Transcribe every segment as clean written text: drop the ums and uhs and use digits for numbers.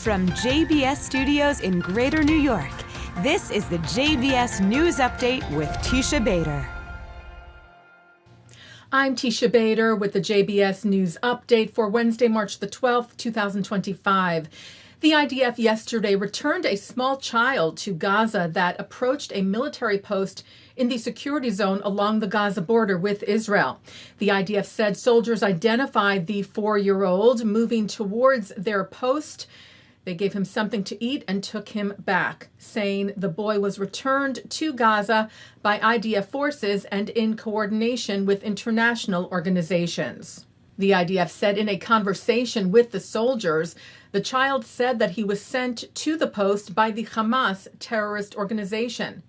From JBS Studios in Greater New York, this is the JBS News Update with Teisha Bader. I'm Teisha Bader with the JBS News Update for Wednesday, March the 12th, 2025. The IDF yesterday returned a small child to Gaza that approached a military post in the security zone along the Gaza border with Israel. The IDF said soldiers identified the 4-year-old moving towards their post. They gave him something to eat and took him back, saying the boy was returned to Gaza by IDF forces and in coordination with international organizations. The IDF said in a conversation with the soldiers, the child said that he was sent to the post by the Hamas terrorist organization.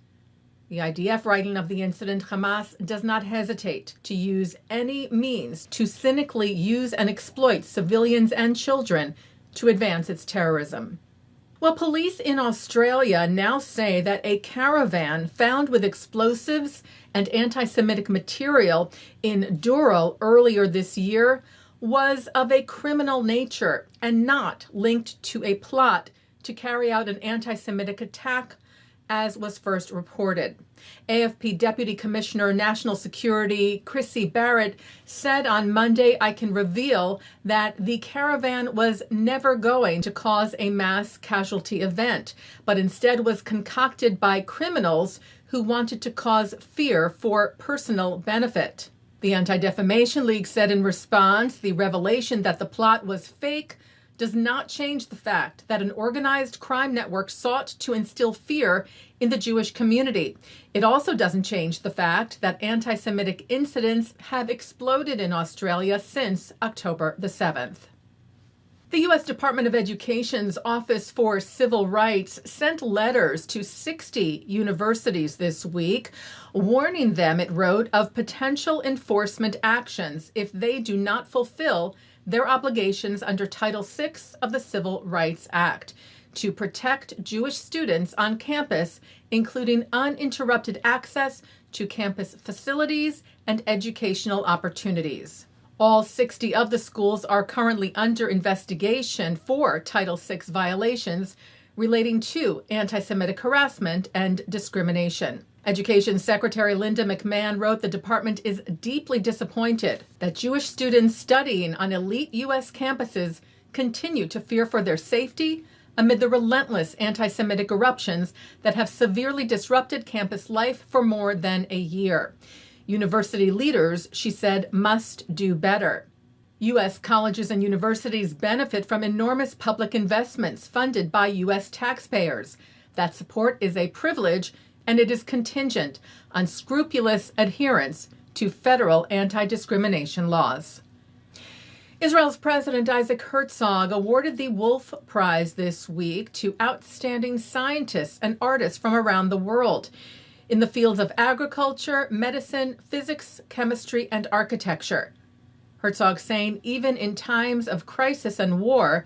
The IDF, writing of the incident, Hamas does not hesitate to use any means to cynically use and exploit civilians and children to advance its terrorism. Well, police in Australia now say that a caravan found with explosives and anti-Semitic material in Dural earlier this year was of a criminal nature and not linked to a plot to carry out an anti-Semitic attack, as was first reported. AFP Deputy Commissioner National Security Teisha Bader said on Monday, "I can reveal that the caravan was never going to cause a mass casualty event, but instead was concocted by criminals who wanted to cause fear for personal benefit." The Anti-Defamation League said in response, the revelation that the plot was fake does not change the fact that an organized crime network sought to instill fear in the Jewish community. It also doesn't change the fact that anti-Semitic incidents have exploded in Australia since October the 7th. The U.S. Department of Education's Office for Civil Rights sent letters to 60 universities this week, warning them, it wrote, of potential enforcement actions if they do not fulfill their obligations under Title VI of the Civil Rights Act to protect Jewish students on campus, including uninterrupted access to campus facilities and educational opportunities. All 60 of the schools are currently under investigation for Title VI violations relating to anti-Semitic harassment and discrimination. Education Secretary Linda McMahon wrote the department is deeply disappointed that Jewish students studying on elite U.S. campuses continue to fear for their safety amid the relentless anti-Semitic eruptions that have severely disrupted campus life for more than a year. University leaders, she said, must do better. U.S. colleges and universities benefit from enormous public investments funded by U.S. taxpayers. That support is a privilege, and it is contingent on scrupulous adherence to federal anti-discrimination laws. Israel's President Isaac Herzog awarded the Wolf Prize this week to outstanding scientists and artists from around the world in the fields of agriculture, medicine, physics, chemistry, and architecture. Herzog saying, even in times of crisis and war,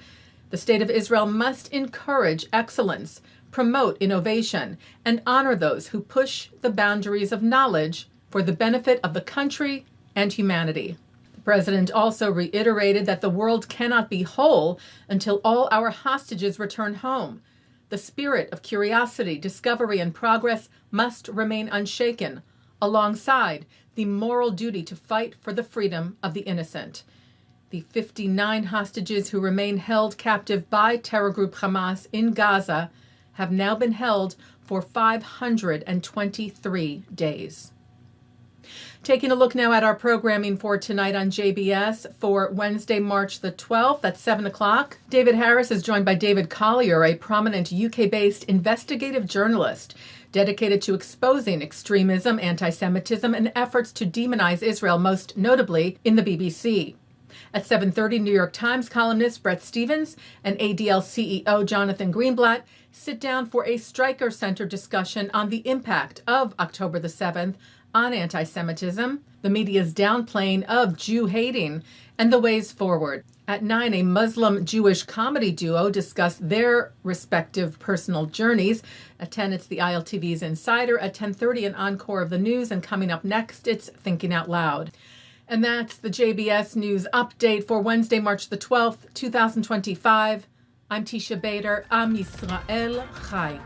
the state of Israel must encourage excellence, promote innovation, and honor those who push the boundaries of knowledge for the benefit of the country and humanity. The president also reiterated that the world cannot be whole until all our hostages return home. The spirit of curiosity, discovery, and progress must remain unshaken, alongside the moral duty to fight for the freedom of the innocent. The 59 hostages who remain held captive by terror group Hamas in Gaza have now been held for 523 days. Taking a look now at our programming for tonight on JBS for Wednesday, March the 12th at 7 o'clock. David Harris is joined by David Collier, a prominent UK-based investigative journalist dedicated to exposing extremism, antisemitism, and efforts to demonize Israel, most notably in the BBC. At 7:30, New York Times columnist Bret and ADL CEO Jonathan Greenblatt sit down for a Streicker Center discussion on the impact of October the 7th on anti-Semitism, the media's downplaying of Jew-hating, and the ways forward. At 9, a Muslim-Jewish comedy duo discuss their respective personal journeys. At 10, it's the ILTV's Insider. At 10:30, an encore of the news. And coming up next, it's Thinking Out Loud. And that's the JBS News Update for Wednesday, March the 12th, 2025. I'm Teisha Bader. Am Yisrael Chai.